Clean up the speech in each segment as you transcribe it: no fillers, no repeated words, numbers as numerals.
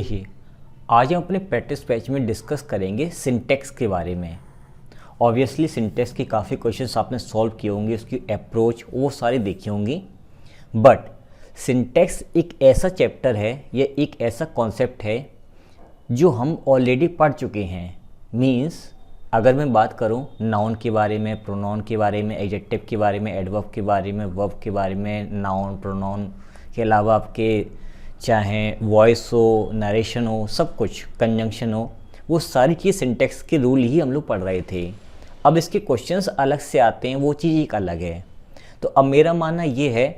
देखिए, आज हम अपने प्रैक्टिस बैच में डिस्कस करेंगे सिंटैक्स के बारे में। ऑब्वियसली सिंटैक्स के काफ़ी क्वेश्चंस आपने सॉल्व किए होंगे, उसकी अप्रोच वो सारी देखी होंगी। बट सिंटैक्स एक ऐसा चैप्टर है या एक ऐसा कॉन्सेप्ट है जो हम ऑलरेडी पढ़ चुके हैं। मीन्स अगर मैं बात करूं नाउन के बारे में, प्रोनाउन के बारे में, एडजेक्टिव के बारे में, एडवर्ब के बारे में, वर्ब के बारे में, नाउन प्रोनाउन के अलावा आपके चाहे वॉइस हो, नरेशन हो, सब कुछ कंजंक्शन हो, वो सारी चीज़ सिंटैक्स के रूल ही हम लोग पढ़ रहे थे। अब इसके क्वेश्चंस अलग से आते हैं, वो चीज़ एक अलग है। तो अब मेरा मानना ये है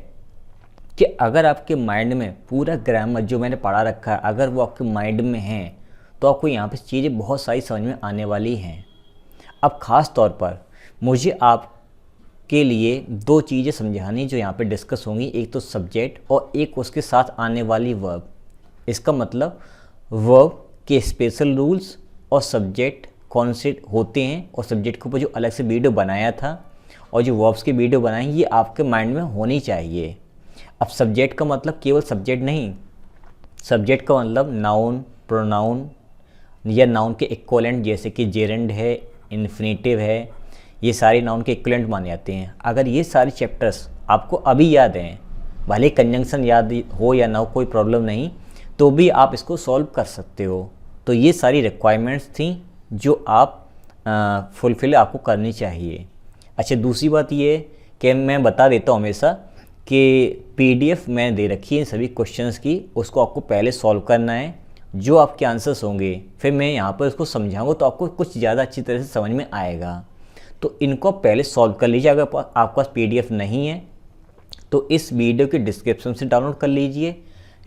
कि अगर आपके माइंड में पूरा ग्रामर जो मैंने पढ़ा रखा है अगर वो आपके माइंड में है तो आपको यहाँ पे चीज़ें बहुत सारी समझ में आने वाली हैं। अब ख़ास तौर पर मुझे आपके लिए दो चीज़ें समझानी जो यहाँ पे डिस्कस होंगी, एक तो सब्जेक्ट और एक उसके साथ आने वाली वर्ब। इसका मतलब वर्ब के स्पेशल रूल्स और सब्जेक्ट कौन से होते हैं, और सब्जेक्ट के ऊपर जो अलग से वीडियो बनाया था और जो वर्ब्स की वीडियो बनाई ये आपके माइंड में होनी चाहिए। अब सब्जेक्ट का मतलब केवल सब्जेक्ट नहीं, सब्जेक्ट का मतलब नाउन, प्रोनाउन या नाउन के इक्विवेलेंट जैसे कि जेरेंड है, इन्फिनेटिव है, ये सारे नाउन के इक्विवेलेंट माने जाते हैं। अगर ये सारे चैप्टर्स आपको अभी याद हैं, भले कंजंक्शन याद हो या ना हो कोई प्रॉब्लम नहीं, तो भी आप इसको सॉल्व कर सकते हो। तो ये सारी रिक्वायरमेंट्स थी जो आप फुलफिल आपको करनी चाहिए। अच्छा, दूसरी बात ये कि मैं बता देता हूँ हमेशा कि PDF मैंने दे रखी है सभी क्वेश्चंस की, उसको आपको पहले सॉल्व करना है। जो आपके आंसर्स होंगे फिर मैं यहाँ पर उसको समझाऊंगा तो आपको कुछ ज़्यादा अच्छी तरह से समझ में आएगा। तो इनको आप पहले सॉल्व कर लीजिए। अगर आपके पास PDF नहीं है तो इस वीडियो के डिस्क्रिप्शन से डाउनलोड कर लीजिए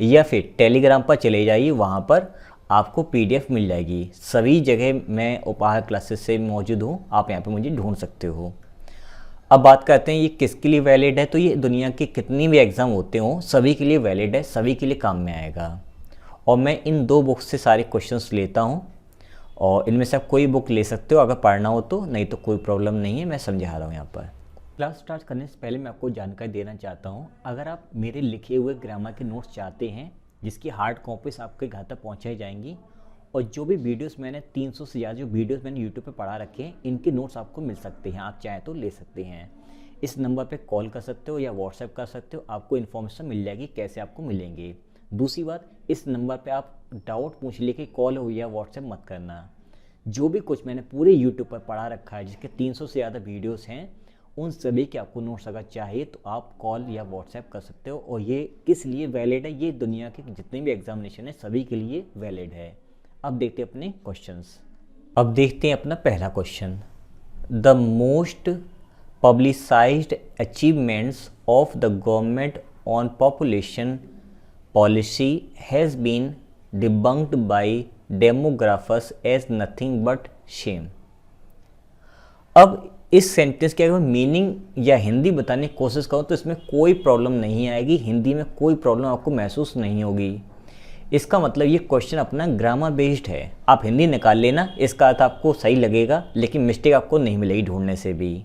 या फिर टेलीग्राम पर चले जाइए, वहाँ पर आपको PDF मिल जाएगी। सभी जगह मैं उपहार क्लासेस से मौजूद हूँ, आप यहाँ पे मुझे ढूंढ सकते हो। अब बात करते हैं ये किसके लिए वैलिड है। तो ये दुनिया के कितनी भी एग्ज़ाम होते हों सभी के लिए वैलिड है, सभी के लिए काम में आएगा। और मैं इन दो बुक्स से सारे क्वेश्चंस लेता हूँ और इनमें से आप कोई बुक ले सकते हो अगर पढ़ना हो तो, नहीं तो कोई प्रॉब्लम नहीं है, मैं समझा रहा हूँ यहाँ पर। क्लास स्टार्ट करने से पहले मैं आपको जानकारी देना चाहता हूँ, अगर आप मेरे लिखे हुए ग्रामर के नोट्स चाहते हैं जिसकी हार्ड कॉपीज आपके घर तक पहुँचाई जाएंगी, और जो भी वीडियोस मैंने 300 से ज़्यादा जो वीडियोस मैंने यूट्यूब पे पढ़ा रखे हैं इनके नोट्स आपको मिल सकते हैं, आप चाहें तो ले सकते हैं। इस नंबर पे कॉल कर सकते हो या व्हाट्सएप कर सकते हो, आपको इन्फॉर्मेशन मिल जाएगी कैसे आपको मिलेंगे। दूसरी बात, इस नंबर पे आप डाउट पूछ लेके कॉल हो या व्हाट्सएप मत करना। जो भी कुछ मैंने पूरे यूट्यूब पर पढ़ा रखा है जिसके 300 से ज़्यादा वीडियोज़ हैं, उन सभी के आपको नोट्स अगर चाहिए तो आप कॉल या व्हाट्सएप कर सकते हो। और ये किस लिए वैलिड है, ये दुनिया के जितने भी एग्जामिनेशन है सभी के लिए वैलिड है। अब देखते हैं अपने क्वेश्चंस। अब देखते हैं अपना पहला question. The most publicised achievements of the government on population policy has been debunked by demographers as nothing but shame. अब इस सेंटेंस की अगर मीनिंग या हिंदी बताने की कोशिश करूँ तो इसमें कोई प्रॉब्लम नहीं आएगी, हिंदी में कोई प्रॉब्लम आपको महसूस नहीं होगी। इसका मतलब ये क्वेश्चन अपना ग्रामर बेस्ड है, आप हिंदी निकाल लेना, इसका अर्थ आपको सही लगेगा लेकिन मिस्टेक आपको नहीं मिलेगी ढूंढने से भी।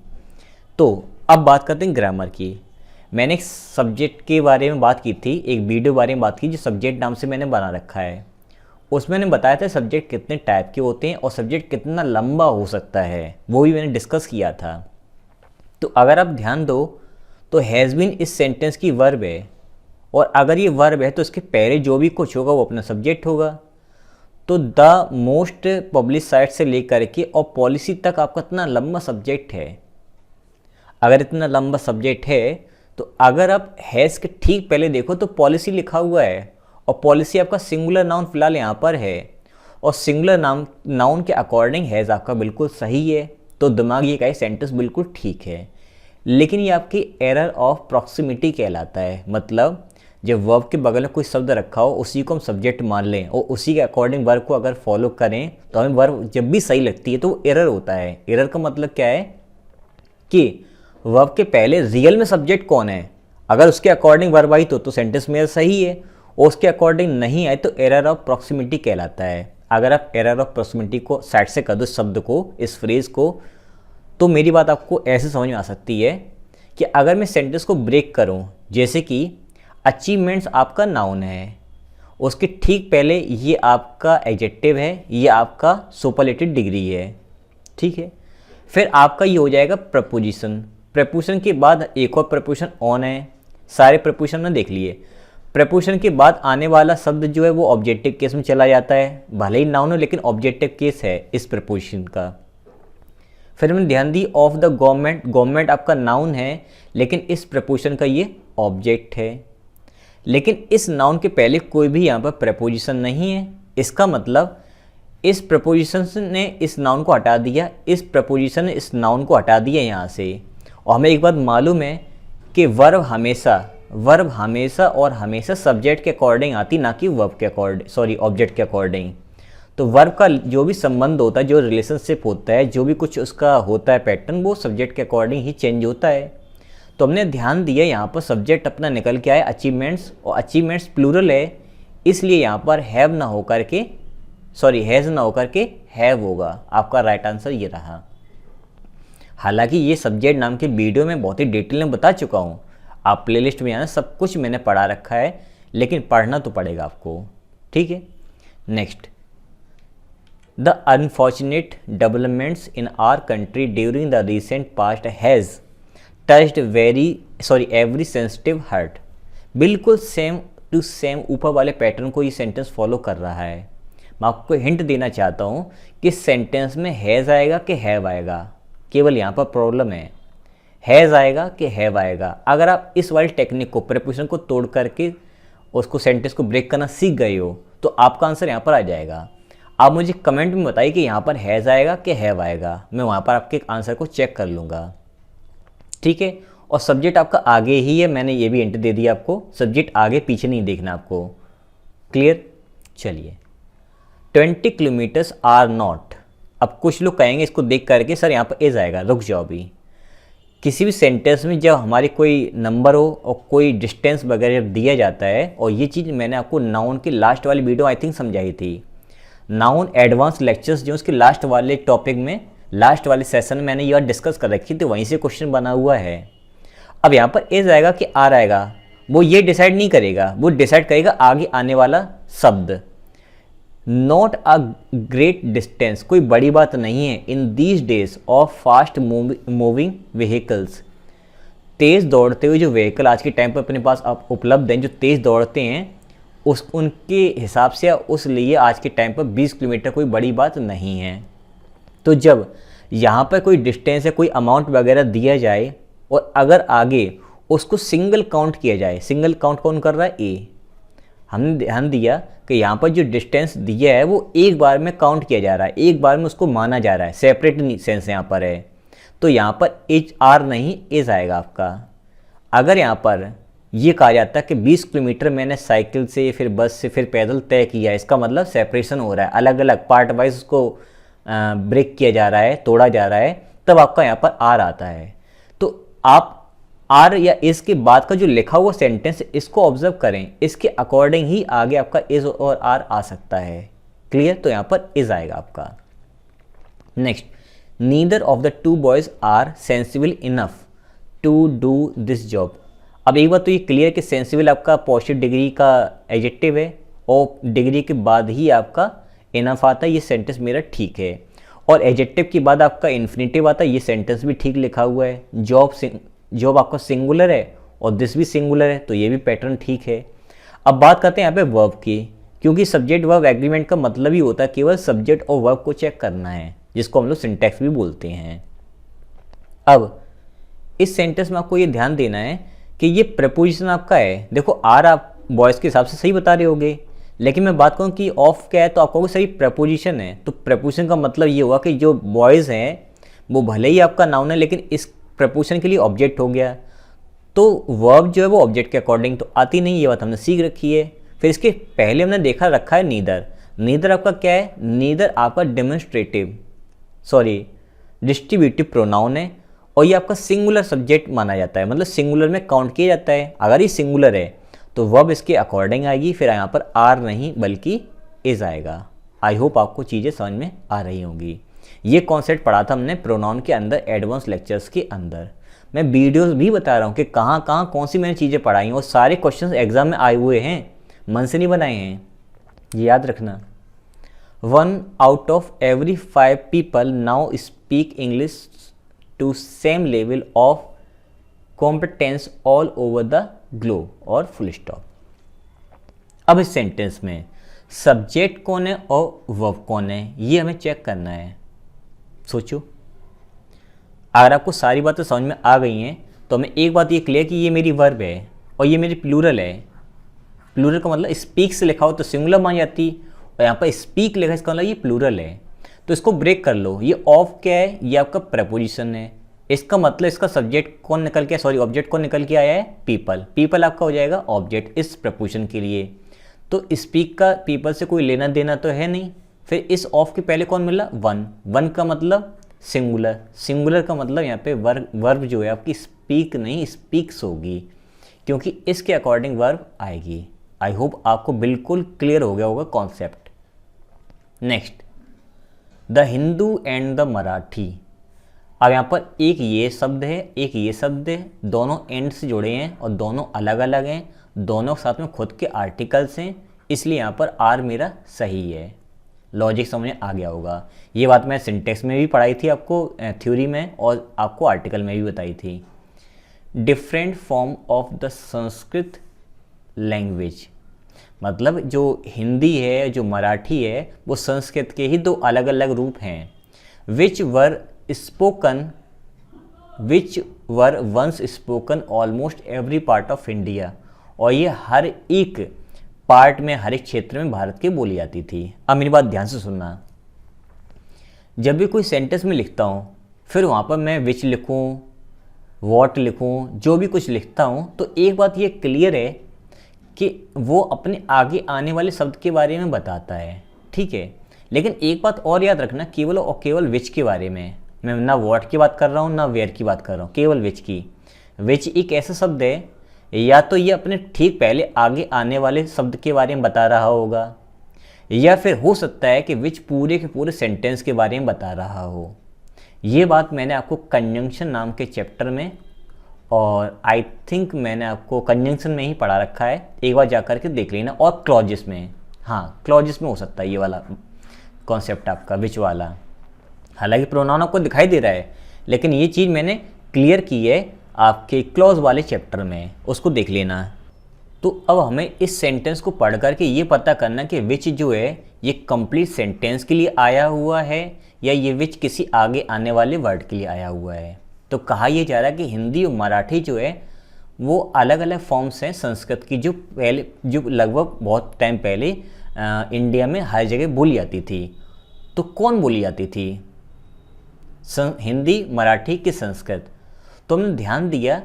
तो अब बात करते हैं ग्रामर की। मैंने एक सब्जेक्ट के बारे में बात की थी, एक वीडियो बारे में बात की जो सब्जेक्ट नाम से मैंने बना रखा है। उसमें मैंने बताया था सब्जेक्ट कितने टाइप के होते हैं और सब्जेक्ट कितना लंबा हो सकता है, वो भी मैंने डिस्कस किया था। तो अगर आप ध्यान दो तो हैज़ बीन इस सेंटेंस की वर्ब है, और अगर ये वर्ब है तो इसके पहले जो भी कुछ होगा वो अपना सब्जेक्ट होगा। तो द मोस्ट पब्लिसाइज्ड से लेकर के और पॉलिसी तक आपका इतना लंबा सब्जेक्ट है। अगर इतना लंबा सब्जेक्ट है तो अगर आप हैज़ के ठीक पहले देखो तो पॉलिसी लिखा हुआ है, और पॉलिसी आपका सिंगुलर नाउन फिलहाल यहाँ पर है, और सिंगुलर नाउन के अकॉर्डिंग हैज़ आपका बिल्कुल सही है। तो दिमाग ये कहे सेंटेंस बिल्कुल ठीक है, लेकिन ये आपकी एरर ऑफ प्रॉक्सिमिटी कहलाता है। मतलब जब वर्ब के बगल में कोई शब्द रखा हो उसी को हम सब्जेक्ट मान लें और उसी के अकॉर्डिंग वर्ब को अगर फॉलो करें तो हमें वर्ब जब भी सही लगती है तो वो एरर होता है। एरर का मतलब क्या है कि वर्ब के पहले रियल में सब्जेक्ट कौन है, अगर उसके अकॉर्डिंग वर्ब आई तो सेंटेंस में सही है, और उसके अकॉर्डिंग नहीं आए तो एरर ऑफ प्रॉक्सिमिटी कहलाता है। अगर आप एरर ऑफ प्रॉक्सिमिटी को साइड से कर दो शब्द को, इस फ्रेज को, तो मेरी बात आपको ऐसे समझ में आ सकती है कि अगर मैं सेंटेंस को ब्रेक करूं, जैसे कि अचीवमेंट्स आपका नाउन है उसके ठीक पहले ये आपका एडजेक्टिव है, ये आपका सुपरलेटिव डिग्री है, ठीक है। फिर आपका ये हो जाएगा प्रपोजिशन। प्रपोजिशन के बाद एक और प्रपोजिशन ऑन है, सारे प्रपोजिशन में देख लिए। प्रपोजिशन के बाद आने वाला शब्द जो है वो ऑब्जेक्टिव केस में चला जाता है, भले ही नाउन हो लेकिन ऑब्जेक्टिव केस है इस प्रपोजिशन का। फिर मैंने ध्यान the of the government, government आपका नाउन है लेकिन इस प्रपोजिशन का ये ऑब्जेक्ट है। लेकिन इस नाउन के पहले कोई भी यहाँ पर प्रपोजिशन नहीं है, इसका मतलब इस प्रपोजिशन ने इस नाउन को हटा दिया, इस प्रपोजिशन ने इस नाउन को हटा दिया यहाँ से। और हमें एक बात मालूम है कि वर्ब हमेशा और हमेशा सब्जेक्ट के अकॉर्डिंग आती, ना कि वर्ब के ऑब्जेक्ट के अकॉर्डिंग। तो वर्ब का जो भी संबंध होता है, जो रिलेशनशिप होता है, जो भी कुछ उसका होता है पैटर्न, वो सब्जेक्ट के अकॉर्डिंग ही चेंज होता है। तो हमने ध्यान दिया यहाँ पर सब्जेक्ट अपना निकल के आया अचीवमेंट्स, और अचीवमेंट्स प्लूरल है, इसलिए यहाँ पर हैज़ ना होकर के हैव होगा। आपका राइट आंसर ये रहा। हालांकि ये सब्जेक्ट नाम के वीडियो में बहुत ही डिटेल में बता चुका हूँ, आप प्लेलिस्ट में आना, सब कुछ मैंने पढ़ा रखा है, लेकिन पढ़ना तो पड़ेगा आपको, ठीक है। Next, the unfortunate developments in our country during the recent past has touched every sensitive heart. बिल्कुल सेम टू सेम ऊपर वाले पैटर्न को ये सेंटेंस फॉलो कर रहा है। मैं आपको हिंट देना चाहता हूँ कि सेंटेंस में हैज़ आएगा कि हैव आएगा, केवल यहाँ पर प्रॉब्लम है, हैज़ आएगा कि हैव आएगा। अगर आप इस वाली टेक्निक को, प्रीपोजिशन को तोड़ करके उसको सेंटेंस को ब्रेक करना सीख गए हो, तो आपका आंसर यहाँ पर आ जाएगा। आप मुझे कमेंट में बताइए कि यहाँ पर हैज़ आएगा कि हैव आएगा, मैं वहाँ पर आपके आंसर को चेक कर लूँगा, ठीक है। और सब्जेक्ट आपका आगे ही है, मैंने ये भी हिंट दे दिया आपको, सब्जेक्ट आगे पीछे नहीं देखना आपको, क्लियर। चलिए, 20 किलोमीटर्स आर नॉट। अब कुछ लोग कहेंगे इसको देख करके सर यहाँ पर इज आएगा, रुक जाओ अभी। किसी भी सेंटेंस में जब हमारी कोई नंबर हो और कोई डिस्टेंस वगैरह जब दिया जाता है, और ये चीज़ मैंने आपको नाउन की लास्ट वाली वीडियो आई थिंक समझाई थी, नाउन एडवांस लेक्चर्स जो उसके लास्ट वाले टॉपिक में, लास्ट वाले सेशन में मैंने ये डिस्कस कर रखी थी, वहीं से क्वेश्चन बना हुआ है। अब यहाँ पर इज आएगा कि आर आएगा, वो ये डिसाइड नहीं करेगा, वो डिसाइड करेगा आगे आने वाला शब्द। नॉट अ ग्रेट डिस्टेंस, कोई बड़ी बात नहीं है in these days of fast moving vehicles. तेज़ दौड़ते हुए जो व्हीकल आज के टाइम पर अपने पास अब उपलब्ध हैं, जो तेज़ दौड़ते हैं, उनके हिसाब से उस लिए आज के टाइम पर 20 किलोमीटर कोई बड़ी बात नहीं है। तो जब यहाँ पर कोई डिस्टेंस या कोई अमाउंट वगैरह दिया जाए और अगर आगे उसको सिंगल काउंट किया जाए, सिंगल काउंट कौन कर रहा है? ए। हमने ध्यान दिया कि यहाँ पर जो डिस्टेंस दिया है वो एक बार में काउंट किया जा रहा है, एक बार में उसको माना जा रहा है, सेपरेट सेंस यहाँ पर है। तो यहाँ पर एच आर नहीं इज आएगा आपका। अगर यहाँ पर ये कहा जाता है कि 20 किलोमीटर मैंने साइकिल से, फिर बस से, फिर पैदल तय किया, इसका मतलब सेपरेशन हो रहा है, अलग अलग पार्ट वाइज उसको ब्रेक किया जा रहा है, तोड़ा जा रहा है, तब आपका यहाँ पर आर आता है। तो आप आर या इस के बाद का जो लिखा हुआ सेंटेंस, इसको ऑब्जर्व करें, इसके अकॉर्डिंग ही आगे आपका इज और आर आ सकता है, क्लियर। तो यहाँ पर इज आएगा आपका। Next, neither of the two boys are sensible enough to do this job. अब एक बात तो ये क्लियर कि सेंसिबल आपका पॉजिटिव डिग्री का एडजेक्टिव है और डिग्री के बाद ही आपका इनफ आता है, ये सेंटेंस मेरा ठीक है। और एडजेक्टिव के बाद आपका इन्फिनेटिव आता है, ये सेंटेंस भी ठीक लिखा हुआ है। जॉब आपका सिंगुलर है और दिस भी सिंगुलर है, तो ये भी पैटर्न ठीक है। अब बात करते हैं यहाँ पे वर्ब की, क्योंकि सब्जेक्ट वर्ब एग्रीमेंट का मतलब ही होता है केवल सब्जेक्ट और वर्ब को चेक करना है, जिसको हम लोग सिंटैक्स भी बोलते हैं। अब इस सेंटेंस में आपको ये ध्यान देना है कि ये प्रपोजिशन आपका है। देखो आर आप बॉयज़ के हिसाब से सही बता रहे होगे, लेकिन मैं बात करूँ कि ऑफ क्या है, तो आपको सही प्रपोजिशन है। तो प्रपोजिशन का मतलब ये हुआ कि जो बॉयज़ हैं वो भले ही आपका नाउन है, लेकिन इस प्रपोजिशन के लिए ऑब्जेक्ट हो गया, तो वर्ब जो है वो ऑब्जेक्ट के अकॉर्डिंग तो आती नहीं, ये बात हमने सीख रखी है। फिर इसके पहले हमने देखा रखा है नीदर। नीदर आपका क्या है? नीदर आपका डिस्ट्रीब्यूटिव प्रोनाउन है और ये आपका सिंगुलर सब्जेक्ट माना जाता है, मतलब सिंगुलर में काउंट किया जाता है। अगर ये सिंगुलर है तो वर्ब इसके अकॉर्डिंग आएगी, फिर यहाँ पर आर नहीं बल्कि इज आएगा। आई होप आपको चीज़ें समझ में आ रही होंगी। ये कॉन्सेप्ट पढ़ा था हमने प्रोनाउन के अंदर, एडवांस लेक्चर्स के अंदर। मैं वीडियोस भी बता रहा हूँ कि कहाँ कहाँ कौन सी मैंने चीज़ें पढ़ाई हैं, और सारे क्वेश्चंस एग्जाम में आए हुए हैं, मन से नहीं बनाए हैं। ये याद रखना। 1 out of every 5 people now speak English to same level of competence all over the globe और फुल स्टॉप। अब इस सेंटेंस में सब्जेक्ट कौन है और वर्ब कौन है ये हमें चेक करना है। सोचो, अगर आपको सारी बातें समझ में आ गई हैं तो हमें एक बात ये क्लियर कि ये मेरी वर्ब है और ये मेरी प्लूरल है। प्लूरल का मतलब स्पीक से लिखा हो तो सिंगुलर मान जाती, और यहाँ पर स्पीक लिखा है इसका मतलब ये प्लूरल है। तो इसको ब्रेक कर लो। ये ऑफ क्या है? ये आपका प्रपोजिशन है। इसका मतलब इसका सब्जेक्ट कौन निकल के, सॉरी ऑब्जेक्ट कौन निकल के आया है? पीपल। पीपल आपका हो जाएगा ऑब्जेक्ट इस प्रपोजिशन के लिए। तो स्पीक का पीपल से कोई लेना देना तो है नहीं। फिर इस ऑफ के पहले कौन मिला? वन। वन का मतलब सिंगुलर। सिंगुलर का मतलब यहाँ पे वर्ब जो है आपकी स्पीक नहीं स्पीक्स होगी, क्योंकि इसके अकॉर्डिंग वर्ब आएगी। आई होप आपको बिल्कुल क्लियर हो गया होगा concept. Next, the Hindu and the Marathi. अब यहाँ पर एक ये शब्द है, एक ये शब्द है, दोनों एंड से जुड़े हैं और दोनों अलग अलग हैं, दोनों के साथ में खुद के आर्टिकल्स हैं, इसलिए यहाँ पर आर मेरा सही है। लॉजिक समझ में आ गया होगा। ये बात मैं सिंटेक्स में भी पढ़ाई थी आपको थ्योरी में, और आपको आर्टिकल में भी बताई थी। Different form of the Sanskrit language, मतलब जो हिंदी है जो मराठी है वो संस्कृत के ही दो अलग अलग रूप हैं। Which were once spoken almost every part of India, और ये हर एक पार्ट में, हर एक क्षेत्र में भारत के बोली जाती थी। अब मेरी बात ध्यान से सुनना, जब भी कोई सेंटेंस में लिखता हूँ फिर वहाँ पर मैं विच लिखूँ, वॉट लिखूँ, जो भी कुछ लिखता हूँ, तो एक बात ये क्लियर है कि वो अपने आगे आने वाले शब्द के बारे में बताता है, ठीक है। लेकिन एक बात और याद रखना, केवल और केवल विच के बारे में। मैं ना वॉट की बात कर रहा हूँ ना वेयर की बात कर रहा हूँ, केवल विच की। विच एक ऐसा शब्द है, या तो ये अपने ठीक पहले आगे आने वाले शब्द के बारे में बता रहा होगा, या फिर हो सकता है कि विच पूरे के पूरे सेंटेंस के बारे में बता रहा हो। ये बात मैंने आपको कंजंक्शन नाम के चैप्टर में, और आई थिंक मैंने आपको कंजंक्शन में ही पढ़ा रखा है, एक बार जा कर के देख लेना। और क्लॉजेस में, हाँ क्लॉजेस में हो सकता है ये वाला कॉन्सेप्ट आपका विच वाला। हालांकि प्रोनाउन आपको दिखाई दे रहा है, लेकिन ये चीज़ मैंने क्लियर की है आपके क्लॉज वाले चैप्टर में, उसको देख लेना। तो अब हमें इस सेंटेंस को पढ़ करके ये पता करना कि विच जो है ये कंप्लीट सेंटेंस के लिए आया हुआ है या ये विच किसी आगे आने वाले वर्ड के लिए आया हुआ है। तो कहा यह जा रहा है कि हिंदी और मराठी जो है वो अलग अलग फॉर्म्स हैं संस्कृत की, जो लगभग बहुत टाइम पहले इंडिया में हर जगह बोली जाती थी। तो कौन बोली जाती थी? हिंदी, मराठी कि संस्कृत? तो हमने ध्यान दिया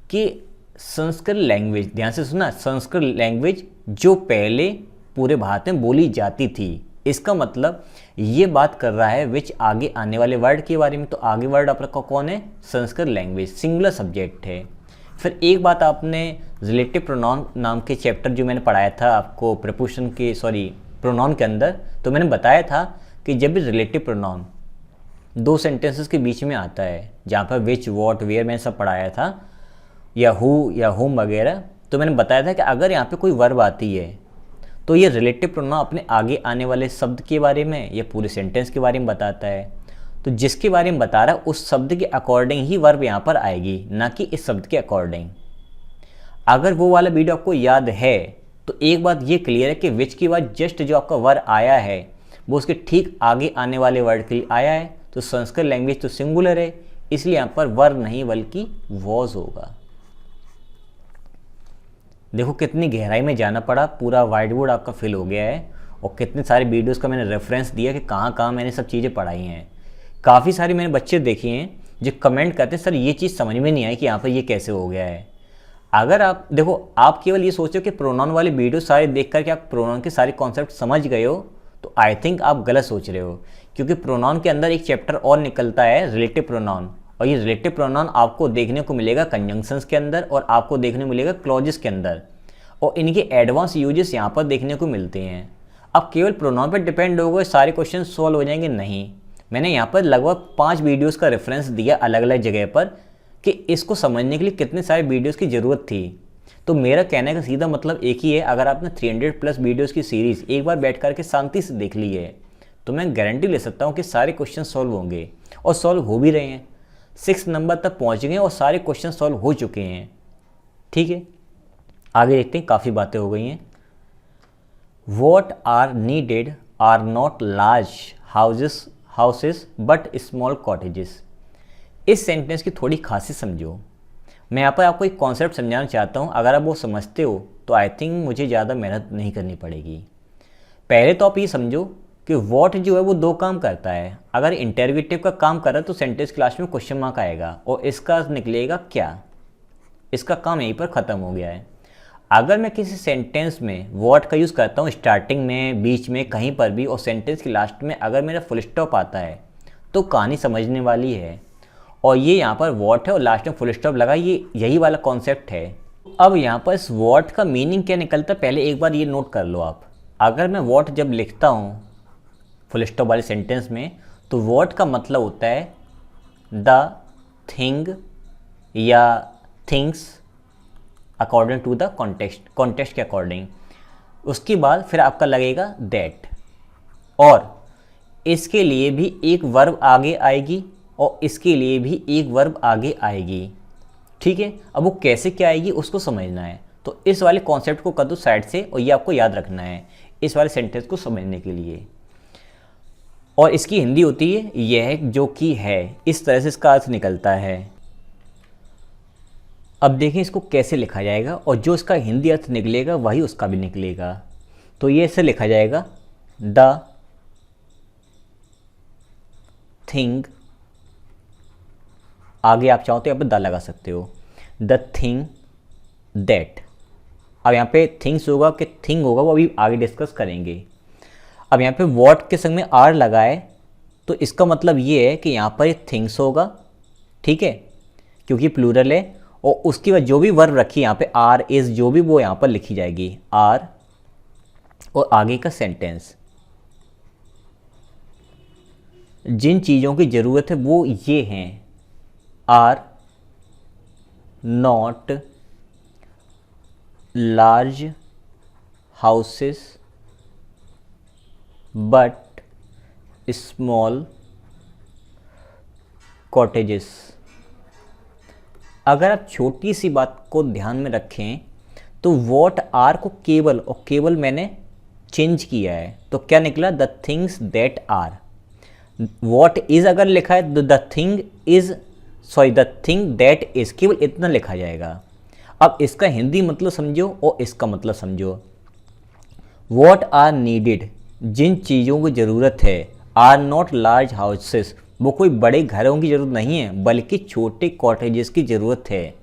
कि संस्कृत लैंग्वेज, ध्यान से सुना, संस्कृत लैंग्वेज जो पहले पूरे भारत में बोली जाती थी। इसका मतलब ये बात कर रहा है विच आगे आने वाले वर्ड के बारे में। तो आगे वर्ड आपका कौन है? संस्कृत लैंग्वेज, सिंगुलर सब्जेक्ट है। फिर एक बात आपने रिलेटिव प्रोनाउन नाम के चैप्टर जो मैंने पढ़ाया था आपको प्रपोजिशन के, प्रोनाउन के अंदर, तो मैंने बताया था कि जब भी रिलेटिव प्रोनाउन दो सेंटेंसेस के बीच में आता है, जहाँ पर विच, वॉट, वेयर मैंने सब पढ़ाया था, या हु या होम वगैरह, तो मैंने बताया था कि अगर यहाँ पे कोई वर्ब आती है तो ये रिलेटिव प्रोनाउन अपने आगे आने वाले शब्द के बारे में या पूरे सेंटेंस के बारे में बताता है। तो जिसके बारे में बता रहा है उस शब्द के अकॉर्डिंग ही वर्ब यहाँ पर आएगी, ना कि इस शब्द के अकॉर्डिंग। अगर वो वाला वीडियो आपको याद है तो एक बात ये क्लियर है कि विच के बाद जस्ट जो आपका वर्ब आया है वो उसके ठीक आगे आने वाले वर्ड के लिए आया है। तो संस्कृत लैंग्वेज तो सिंगुलर है, इसलिए यहाँ पर वर्ब नहीं बल्कि वॉज होगा। देखो कितनी गहराई में जाना पड़ा, पूरा वाइट बोर्ड आपका फिल हो गया है, और कितने सारे वीडियोस का मैंने रेफरेंस दिया कि कहाँ कहाँ मैंने सब चीज़ें पढ़ाई हैं। काफ़ी सारे मैंने बच्चे देखे हैं जो कमेंट करते हैं सर ये चीज़ समझ में नहीं आई कि यहाँ पर ये कैसे हो गया है। अगर आप देखो, आप केवल ये सोचो कि प्रोनाउन वाले वीडियो सारे देख करके आप प्रोनाउन के सारे कॉन्सेप्ट समझ गए हो, तो आई थिंक आप गलत सोच रहे हो। क्योंकि प्रोनाउन के अंदर एक चैप्टर और निकलता है रिलेटिव प्रोनाउन, और ये रिलेटिव प्रोनाउन आपको देखने को मिलेगा कंजंक्शंस के अंदर और आपको देखने को मिलेगा क्लॉजेस के अंदर, और इनके एडवांस यूजेस यहाँ पर देखने को मिलते हैं। अब केवल प्रोनाउन पर डिपेंड हो गए सारे क्वेश्चन सॉल्व हो जाएंगे, नहीं। मैंने यहाँ पर लगभग 5 वीडियोस का रेफरेंस दिया अलग अलग जगह पर कि इसको समझने के लिए कितने सारे वीडियोस की ज़रूरत थी। तो मेरा कहने का सीधा मतलब एक ही है, अगर आपने 300+ वीडियोस की सीरीज़ एक बार बैठ करके शांति से देख ली है तो मैं गारंटी ले सकता हूँ कि सारे क्वेश्चन सॉल्व होंगे, और सॉल्व हो भी रहे हैं। 6 नंबर तक पहुँच गए और सारे क्वेश्चन सॉल्व हो चुके हैं। ठीक है, आगे देखते हैं, काफ़ी बातें हो गई हैं। What are needed are not large houses but small cottages. इस सेंटेंस की थोड़ी खासियत समझो। मैं यहाँ पर आपको एक कॉन्सेप्ट समझाना चाहता हूँ, अगर आप वो समझते हो तो आई थिंक मुझे ज़्यादा मेहनत नहीं करनी पड़ेगी। पहले तो आप ये समझो कि वॉट जो है वो 2 काम करता है। अगर इंटररोगेटिव का काम कर रहा है तो सेंटेंस क्लास में क्वेश्चन मार्क आएगा और इसका निकलेगा क्या, इसका काम यहीं पर ख़त्म हो गया है। अगर मैं किसी सेंटेंस में वॉट का यूज़ करता हूँ स्टार्टिंग में, बीच में, कहीं पर भी, और सेंटेंस के लास्ट में अगर मेरा फुल स्टॉप आता है तो कहानी समझने वाली है। और ये यहाँ पर वॉट है और लास्ट में फुल स्टॉप लगा, ये यही वाला कॉन्सेप्ट है। अब यहाँ पर इस वॉट का मीनिंग क्या निकलता है पहले एक बार ये नोट कर लो आप। अगर मैं वॉट जब लिखता हूँ फुल स्टॉप वाले सेंटेंस में तो वॉट का मतलब होता है द थिंग या things according to the context के अकॉर्डिंग। उसके बाद फिर आपका लगेगा दैट, और इसके लिए भी एक वर्ब आगे आएगी और इसके लिए भी एक वर्ब आगे आएगी। ठीक है, अब वो कैसे क्या आएगी उसको समझना है। तो इस वाले कॉन्सेप्ट को कर दो साइड से और ये आपको याद रखना है इस वाले सेंटेंस को समझने के लिए। और इसकी हिंदी होती है यह जो कि है, इस तरह से इसका अर्थ निकलता है। अब देखें इसको कैसे लिखा जाएगा, और जो इसका हिंदी अर्थ निकलेगा वही उसका भी निकलेगा। तो ये ऐसे लिखा जाएगा द थिंग, आगे आप चाहो तो यहाँ पे द लगा सकते हो, द थिंग दैट। अब यहाँ पे थिंग्स होगा कि थिंग होगा वो अभी आगे डिस्कस करेंगे। अब यहाँ पे वॉट के संग में आर लगाए तो इसका मतलब ये है कि यहाँ पर थिंग्स होगा, ठीक है, क्योंकि प्लूरल है, और उसकी बाद जो भी वर्ब रखी यहाँ पे आर इज जो भी वो यहाँ पर लिखी जाएगी आर, और आगे का सेंटेंस। जिन चीज़ों की ज़रूरत है वो ये हैं, are not large houses but small cottages. अगर आप छोटी सी बात को ध्यान में रखें तो वॉट आर को केवल और केवल मैंने चेंज किया है, तो क्या निकला the things that are. What is अगर लिखा है तो द थिंग दैट इज़, केवल इतना लिखा जाएगा। अब इसका हिंदी मतलब समझो और इसका मतलब समझो। वॉट आर नीडेड, जिन चीज़ों की ज़रूरत है, आर नॉट लार्ज हाउसेस, वो कोई बड़े घरों की ज़रूरत नहीं है बल्कि छोटे कॉटेजेस की ज़रूरत है।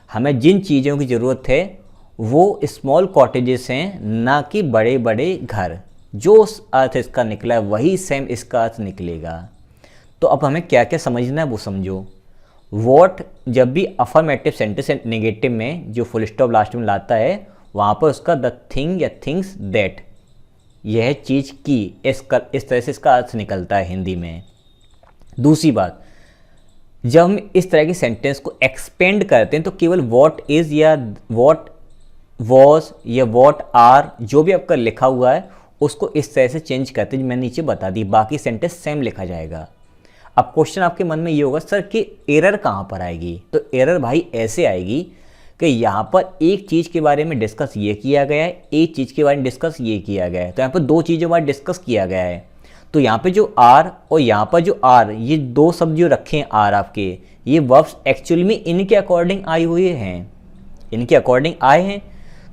हमें जिन चीज़ों की ज़रूरत है वो स्मॉल कॉटेजेस हैं, ना कि बड़े बड़े घर। जो अर्थ इसका निकला है वही सेम इसका अर्थ निकलेगा। तो अब हमें क्या क्या समझना है वो समझो। वॉट जब भी अफर्मेटिव सेंटेंस नेगेटिव में जो फुल स्टॉप लास्ट में लाता है वहाँ पर उसका द थिंग या थिंग्स दैट, यह चीज़ की, इस तरह से इसका अर्थ निकलता है हिंदी में। दूसरी बात, जब हम इस तरह के सेंटेंस को एक्सपेंड करते हैं तो केवल वॉट इज़ या वॉट वॉज या वॉट आर जो भी आपका लिखा हुआ है उसको इस तरह से चेंज करते हैं, मैंने नीचे बता दी, बाकी सेंटेंस सेम लिखा जाएगा। अब क्वेश्चन आपके मन में ये होगा सर कि एरर कहाँ पर आएगी, तो एरर भाई ऐसे आएगी कि यहाँ पर एक चीज़ के बारे में डिस्कस ये किया गया है, एक चीज़ के बारे में डिस्कस ये किया गया है, तो यहाँ पर 2 चीज़ों बारे डिस्कस किया गया है। तो यहाँ पे जो आर और यहाँ पर जो आर, ये 2 शब्द जो रखे हैं आर आपके, ये वर्ब्स एक्चुअली में इनके अकॉर्डिंग आए हुए हैं, इनके अकॉर्डिंग आए हैं।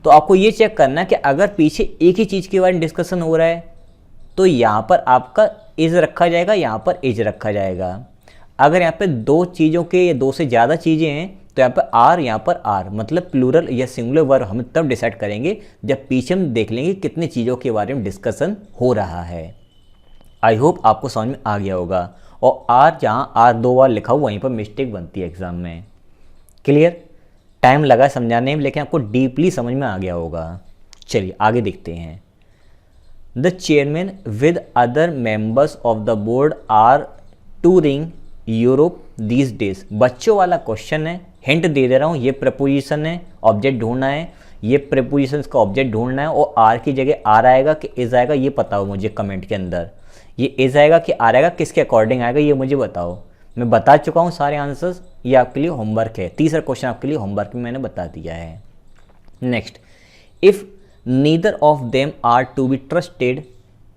तो आपको ये चेक करना है कि अगर पीछे एक ही चीज़ के बारे में डिस्कशन हो रहा है तो यहाँ पर आपका इज़ रखा जाएगा, यहाँ पर इज रखा जाएगा। अगर यहाँ पे 2 चीज़ों के या 2 से ज़्यादा चीज़ें हैं तो यहाँ पर आर, यहाँ पर आर, मतलब प्लूरल या सिंगुलर वर्ब हम तब डिसाइड करेंगे जब पीछे हम देख लेंगे कितनी चीज़ों के बारे में डिस्कशन हो रहा है। आई होप आपको समझ में आ गया होगा। और आर जहाँ आर 2 बार लिखा हुआ वहीं पर मिस्टेक बनती है एग्जाम में। क्लियर? टाइम लगा समझाने में लेकिन आपको डीपली समझ में आ गया होगा। चलिए आगे देखते हैं। The chairman with other members of the board are touring Europe these days. बच्चों वाला क्वेश्चन है, हिंट दे दे रहा हूँ, ये प्रपोजिशन है, ऑब्जेक्ट ढूंढना है, ये प्रपोजिशन का ऑब्जेक्ट ढूंढना है, और आर की जगह आर आएगा कि इज आएगा ये बताओ मुझे कमेंट के अंदर। ये इज आएगा कि आर आएगा, किसके अकॉर्डिंग आएगा ये मुझे बताओ। मैं बता चुका हूँ सारे आंसर्स, ये आपके लिए होमवर्क है। तीसरा क्वेश्चन आपके लिए होमवर्क में मैंने बता दिया है। Next, if neither of them are to be trusted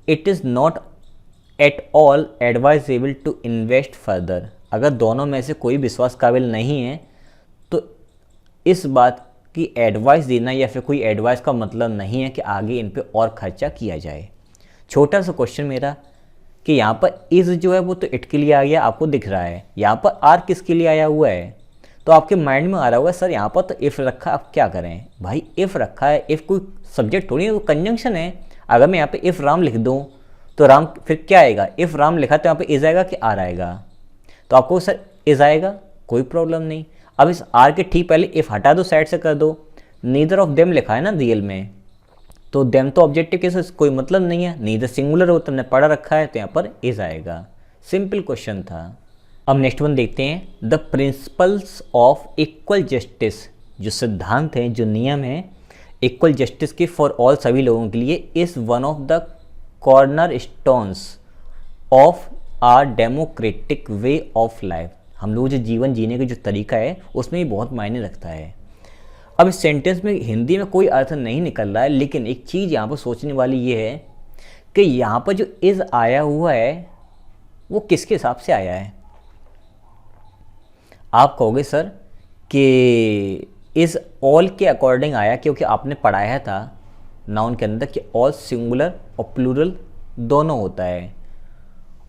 it is not at all advisable to invest further. अगर दोनों में से कोई विश्वास काबिल नहीं है तो इस बात की एडवाइस देना या फिर कोई एडवाइस का मतलब नहीं है कि आगे इन पे और खर्चा किया जाए। छोटा सा क्वेश्चन मेरा कि यहाँ पर इज़ जो है वो तो इट के लिए आ गया, आपको दिख रहा है, यहाँ पर आर किसके लिए आया हुआ है, तो आपके माइंड में आ रहा होगा सर यहाँ पर तो इफ़ रखा, आप क्या करें भाई, इफ़ रखा है, इफ़ कोई सब्जेक्ट थोड़ी है, वो कंजंक्शन है। अगर मैं यहाँ पे इफ़ राम लिख दूँ तो राम फिर क्या आएगा, इफ़ राम लिखा तो यहाँ पे इज़ आएगा कि आर आएगा, तो आपको सर इज़ आएगा, कोई प्रॉब्लम नहीं। अब इस आर के ठीक पहले इफ़ हटा दो, साइड से कर दो, नीदर ऑफ देम लिखा है ना रियल में, तो देम तो ऑब्जेक्टिव के साथ कोई मतलब नहीं है, नीदर सिंगुलर हो, तुमने पढ़ा रखा है, तो यहाँ पर इज़ आएगा। सिंपल क्वेश्चन था। अब नेक्स्ट वन देखते हैं, the principles of equal justice, जो सिद्धांत हैं, जो नियम हैं इक्वल जस्टिस के फॉर ऑल सभी लोगों के लिए, is one of the corner stones of our democratic way of life. हम लोग जो जीवन जीने का जो तरीका है उसमें भी बहुत मायने रखता है। अब इस सेंटेंस में हिंदी में कोई अर्थ नहीं निकल रहा है, लेकिन एक चीज़ यहाँ पर सोचने वाली ये है कि यहाँ पर जो इज़ आया हुआ है वो किसके हिसाब से आया है। आप कहोगे सर कि इज़ ऑल के अकॉर्डिंग आया, क्योंकि आपने पढ़ाया था नाउन के अंदर कि ऑल सिंगुलर और प्लूरल दोनों होता है।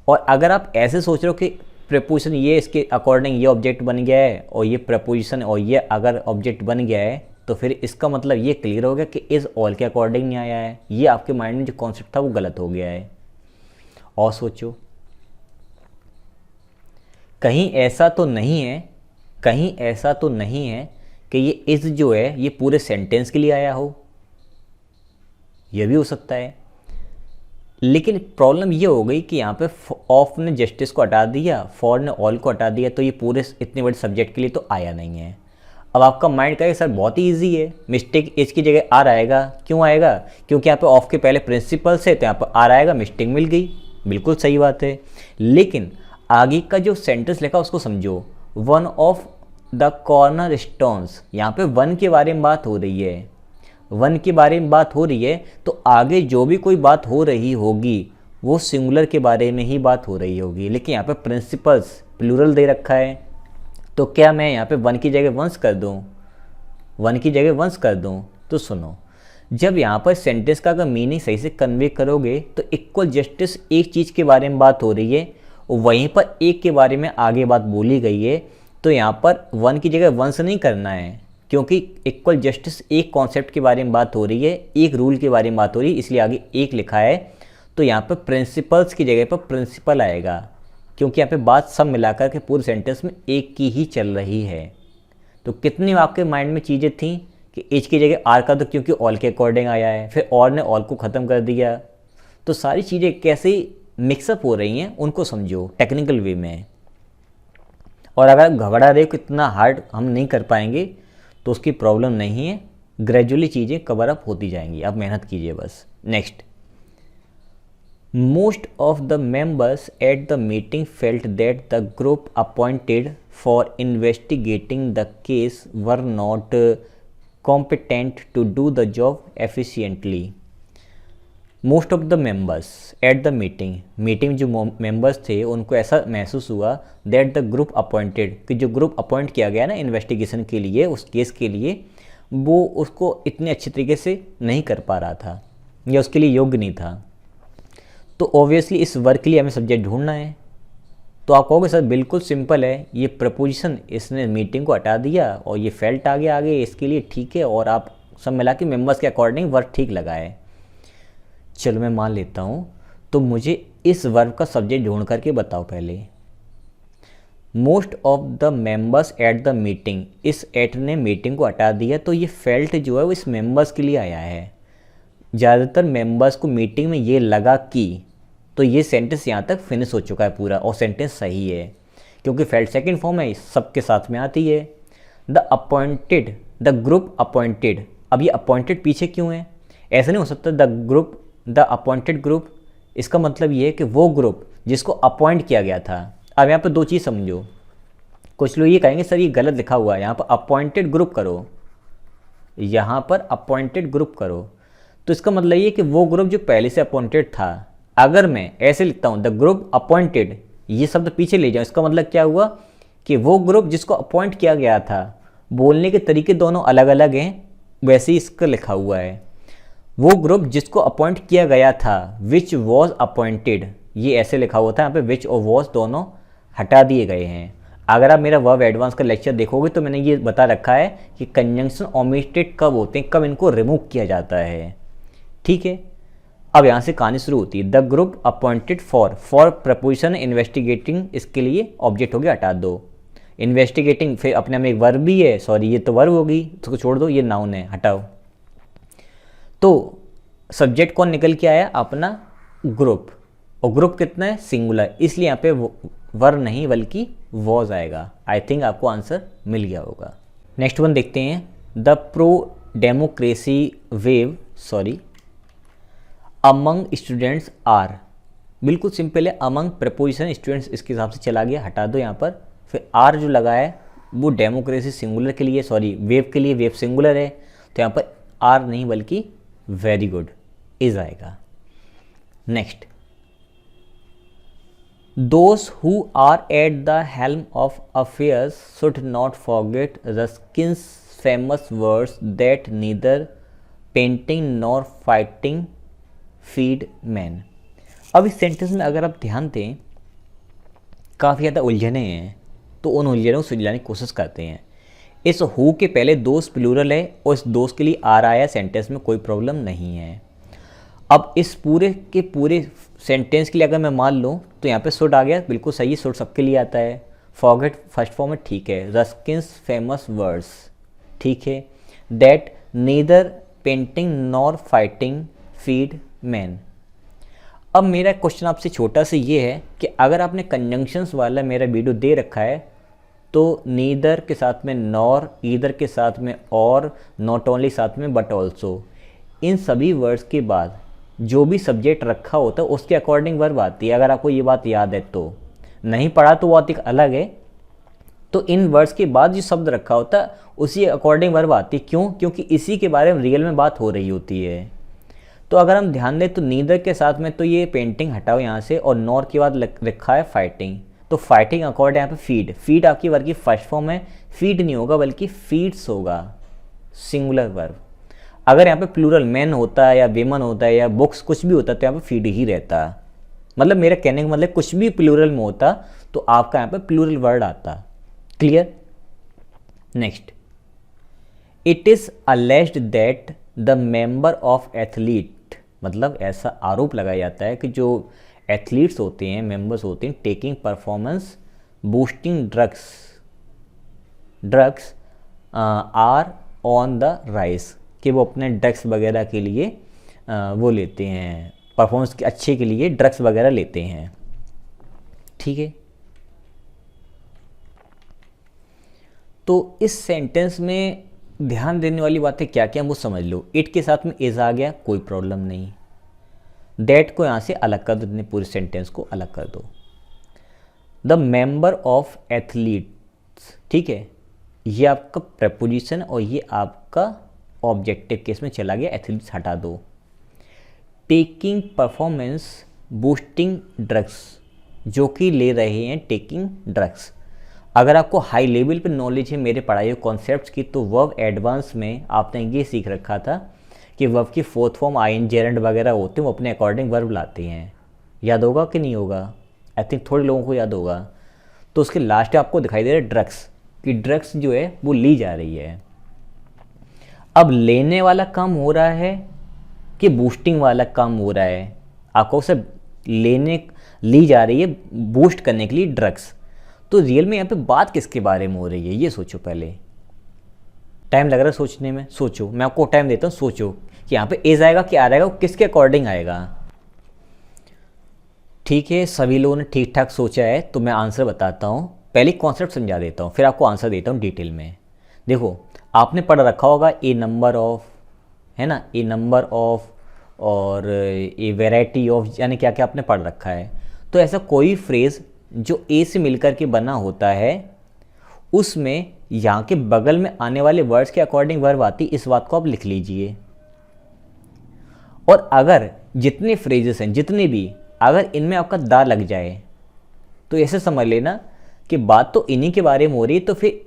और अगर आप ऐसे सोच रहे हो कि प्रपोजिशन ये इसके अकॉर्डिंग ये ऑब्जेक्ट बन गया है और ये प्रपोजिशन और ये अगर ऑब्जेक्ट बन गया है, तो फिर इसका मतलब ये क्लियर हो गया कि इज़ ऑल के अकॉर्डिंग नहीं आया है। ये आपके माइंड में जो कॉन्सेप्ट था वो गलत हो गया है। और सोचो, कहीं ऐसा तो नहीं है, कहीं ऐसा तो नहीं है कि ये इज़ जो है ये पूरे सेंटेंस के लिए आया हो, यह भी हो सकता है। लेकिन प्रॉब्लम ये हो गई कि यहाँ पे ऑफ ने जस्टिस को हटा दिया, फॉर ने ऑल को हटा दिया, तो ये पूरे इतने बड़े सब्जेक्ट के लिए तो आया नहीं है। अब आपका माइंड कहेगा सर बहुत ही ईजी है, मिस्टेक इज की जगह आर आएगा। क्यों आएगा, क्योंकि यहाँ पे ऑफ के पहले प्रिंसिपल्स है तो यहाँ पर आर आएगा, मिस्टेक मिल गई, बिल्कुल सही बात है। लेकिन आगे का जो सेंटेंस लिखा उसको समझो, one of the corner stones, यहाँ पे वन के बारे में बात हो रही है, वन के बारे में बात हो रही है, तो आगे जो भी कोई बात हो रही होगी वो सिंगुलर के बारे में ही बात हो रही होगी। लेकिन यहाँ पे प्रिंसिपल्स प्लूरल दे रखा है, तो क्या मैं यहाँ पे वन की जगह वंस कर दूँ, वन की जगह वंस कर दूँ? तो सुनो, जब यहाँ पर सेंटेंस का अगर मीनिंग सही से कन्वे करोगे तो इक्वल जस्टिस एक चीज़ के बारे में बात हो रही है, वहीं पर एक के बारे में आगे बात बोली गई है, तो यहाँ पर वन की जगह वंस नहीं करना है, क्योंकि इक्वल जस्टिस एक कॉन्सेप्ट के बारे में बात हो रही है, एक रूल के बारे में बात हो रही है, इसलिए आगे एक लिखा है। तो यहाँ पर प्रिंसिपल्स की जगह पर प्रिंसिपल आएगा, क्योंकि यहाँ पे बात सब मिलाकर के पूरे सेंटेंस में एक की ही चल रही है। तो कितनी आपके माइंड में चीज़ें थी कि एच की जगह आर का, तो क्योंकि ऑल के अकॉर्डिंग आया है, फिर और ने ऑल को ख़त्म कर दिया, तो सारी चीज़ें कैसे मिक्सअप हो रही हैं उनको समझो टेक्निकल वे में। और अगर घबरा रहे हो कि इतना हार्ड हम नहीं कर पाएंगे, तो उसकी प्रॉब्लम नहीं है, ग्रेजुअली चीज़ें कवर अप होती जाएंगी, आप मेहनत कीजिए बस। Next, most of the members at the meeting felt that the group appointed for investigating the case were not competent to do the job efficiently. Most of the members at the meeting जो members थे उनको ऐसा महसूस हुआ that the group appointed, कि जो group appoint किया गया ना इन्वेस्टिगेशन के लिए, उस केस के लिए, वो उसको इतने अच्छे तरीके से नहीं कर पा रहा था या उसके लिए योग्य नहीं था। तो ऑब्वियसली इस वर्क के लिए हमें सब्जेक्ट ढूंढना है। तो आप कहोगे सर बिल्कुल सिंपल है, ये प्रपोजिशन इसने मीटिंग को हटा दिया और ये फेल्ट आ गया आगे, इसके लिए ठीक है, और आप सब मिला के मेंबर्स के अकॉर्डिंग वर्क ठीक लगाए। चलो मैं मान लेता हूँ, तो मुझे इस वर्ब का सब्जेक्ट ढूंढ करके बताओ पहले। Most of the members at the meeting, इस एट ने मीटिंग को हटा दिया, तो ये फेल्ट जो है वो इस मेंबर्स के लिए आया है। ज़्यादातर मेंबर्स को मीटिंग में ये लगा कि, तो ये सेंटेंस यहाँ तक फिनिश हो चुका है पूरा, और सेंटेंस सही है क्योंकि फेल्ट सेकंड फॉर्म है, सबके साथ में आती है। The group appointed. अब ये अपॉइंटेड पीछे क्यों है? ऐसा नहीं हो सकता द अपॉइंटेड ग्रुप, इसका मतलब ये है कि वो ग्रुप जिसको अपॉइंट किया गया था। अब यहाँ पे दो चीज़ समझो, कुछ लोग ये कहेंगे सर ये गलत लिखा हुआ है, यहाँ पर अपॉइंटेड ग्रुप करो, यहाँ पर अपॉइंटेड ग्रुप करो, तो इसका मतलब ये कि वो ग्रुप जो पहले से अपॉइंटेड था। अगर मैं ऐसे लिखता हूँ द ग्रुप अपॉइंटेड, ये शब्द पीछे ले जाऊँ, इसका मतलब क्या हुआ कि वो ग्रुप जिसको अपॉइंट किया गया था, बोलने के तरीके दोनों अलग अलग हैं, वैसे ही इसका लिखा हुआ है। वो ग्रुप जिसको अपॉइंट किया गया था, विच वॉज अपॉइंटेड, ये ऐसे लिखा हुआ था, यहाँ पे विच और वॉज दोनों हटा दिए गए हैं। अगर आप मेरा वर्ब एडवांस का लेक्चर देखोगे तो मैंने ये बता रखा है कि कंजंक्शन ओमिटेड कब होते हैं, कब इनको रिमूव किया जाता है। ठीक है, अब यहाँ से कहानी शुरू होती है। The group appointed for preposition investigating, इसके लिए ऑब्जेक्ट हो गया, हटा दो। इन्वेस्टिगेटिंग फिर अपने में एक वर्ब भी है, सॉरी ये तो वर्ब होगी, उसको छोड़ दो, ये नाउन है, हटाओ। तो सब्जेक्ट कौन निकल के आया? अपना ग्रुप, और ग्रुप कितना है? सिंगुलर, इसलिए यहाँ पे वर्ब नहीं बल्कि वॉज आएगा। आई थिंक आपको आंसर मिल गया होगा। नेक्स्ट वन देखते हैं। The pro democracy wave among students are, बिल्कुल सिंपल है, अमंग प्रपोजिशन स्टूडेंट्स इसके हिसाब से चला गया, हटा दो यहाँ पर। फिर आर जो लगा है वो डेमोक्रेसी सिंगुलर के लिए, सॉरी वेव के लिए, वेव सिंगुलर है, तो यहाँ पर आर नहीं बल्कि वेरी गुड इज आएगा। Next, those who are at the helm of affairs should not forget Ruskin's famous words that neither painting nor fighting feed man. अब इस सेंटेंस में अगर आप ध्यान दें, काफ़ी ज़्यादा उलझने हैं, तो उन उलझनों को सुलझाने की कोशिश करते हैं। इस हु के पहले दोस्त प्लूरल है और इस दोस्त के लिए आर आया सेंटेंस में, कोई प्रॉब्लम नहीं है। अब इस पूरे के पूरे सेंटेंस के लिए अगर मैं मान लूँ तो यहाँ पे शुड आ गया, बिल्कुल सही, शुड सबके लिए आता है। फॉरगेट फर्स्ट फॉर्म में ठीक है, रस्किन्स फेमस वर्ड्स ठीक है, that neither painting nor fighting feed man. अब मेरा क्वेश्चन आपसे छोटा सा ये है कि अगर आपने कंजंक्शंस वाला मेरा वीडियो दे रखा है तो नीदर के साथ में नॉर, ईदर के साथ में और, नॉट ओनली साथ में बट ऑल्सो, इन सभी वर्ड्स के बाद जो भी सब्जेक्ट रखा होता है उसके अकॉर्डिंग वर्ब आती है। अगर आपको ये बात याद है तो, नहीं पढ़ा तो बात एक अलग है। तो इन वर्ड्स के बाद जो शब्द रखा होता है उसी अकॉर्डिंग वर्ब आती है। क्यों? क्योंकि इसी के बारे में रियल में बात हो रही होती है। तो अगर हम ध्यान दें तो नीदर के साथ में तो ये पेंटिंग हटाओ यहाँ से, और नॉर के बाद रखा है फाइटिंग, तो फाइटिंग अकॉर्ड यहाँ पे फीड, फीड आपकी वर्ब की फर्स्ट फॉर्म है, फीड नहीं होगा बल्कि फीड्स होगा, सिंगुलर वर्ब। अगर यहाँ पे प्लूरल मैन होता है या वेमन होता है या बुक्स कुछ भी होता है तो यहाँ पे फीड ही रहता। मतलब मेरा कहने का मतलब कुछ भी प्लूरल में होता तो आपका यहाँ पे प्लूरल वर्ड आता। Clear? Next, it is alleged that the member of athlete, मतलब ऐसा आरोप लगाया जाता है कि जो एथलीट्स होते हैं, मेंबर्स होते हैं, taking performance boosting drugs are on the rise, कि वो अपने ड्रग्स वगैरह के लिए वो लेते हैं, परफॉर्मेंस के अच्छे के लिए ड्रग्स वगैरह लेते हैं। ठीक है, तो इस सेंटेंस में ध्यान देने वाली बातें क्या क्या वो समझ लो। इट के साथ में इज आ गया, कोई प्रॉब्लम नहीं। दैट को यहाँ से अलग कर दो, पूरे सेंटेंस को अलग कर दो। द मेंबर ऑफ एथलीट्स, ठीक है, ये आपका प्रपोजिशन और ये आपका ऑब्जेक्टिव केस में चला गया, एथलीट्स हटा दो। टेकिंग परफॉर्मेंस बूस्टिंग ड्रग्स, जो कि ले रहे हैं टेकिंग ड्रग्स। अगर आपको हाई लेवल पे नॉलेज है मेरे पढ़ाई कॉन्सेप्ट्स की तो वर्ब एडवांस में आपने ये सीख रखा था कि वर्ब की फोर्थ फॉर्म आइन जेरेंड वगैरह होते हैं, वो अपने अकॉर्डिंग वर्ब लाते हैं। याद होगा कि नहीं होगा? आई थिंक थोड़े लोगों को याद होगा। तो उसके लास्ट में आपको दिखाई दे रहा है ड्रग्स, कि ड्रग्स जो है वो ली जा रही है। अब लेने वाला काम हो रहा है कि बूस्टिंग वाला काम हो रहा है? आपको सब ली जा रही है बूस्ट करने के लिए ड्रग्स। तो रियल में यहाँ पे बात किसके बारे में हो रही है ये सोचो। पहले टाइम लग रहा है सोचने में, सोचो, मैं आपको टाइम देता हूँ, सोचो कि यहाँ पे एज आएगा कि आ रहेगा, किसके अकॉर्डिंग आएगा। ठीक है, सभी लोगों ने ठीक ठाक सोचा है तो मैं आंसर बताता हूँ। पहले कॉन्सेप्ट समझा देता हूँ, फिर आपको आंसर देता हूँ डिटेल में। देखो आपने पढ़ रखा होगा ए नंबर ऑफ, है ना, ए नंबर ऑफ और ए वैरायटी ऑफ, यानी क्या क्या आपने पढ़ रखा है। तो ऐसा कोई फ्रेज़ जो ए से मिलकर के बना होता है उसमें यहाँ के बगल में आने वाले वर्ड्स के अकॉर्डिंग वर्ब आती, इस बात को आप लिख लीजिए। और अगर जितने फ्रेजेस हैं जितने भी, अगर इनमें आपका दा लग जाए तो ऐसे समझ लेना कि बात तो इन्हीं के बारे में हो रही है। तो फिर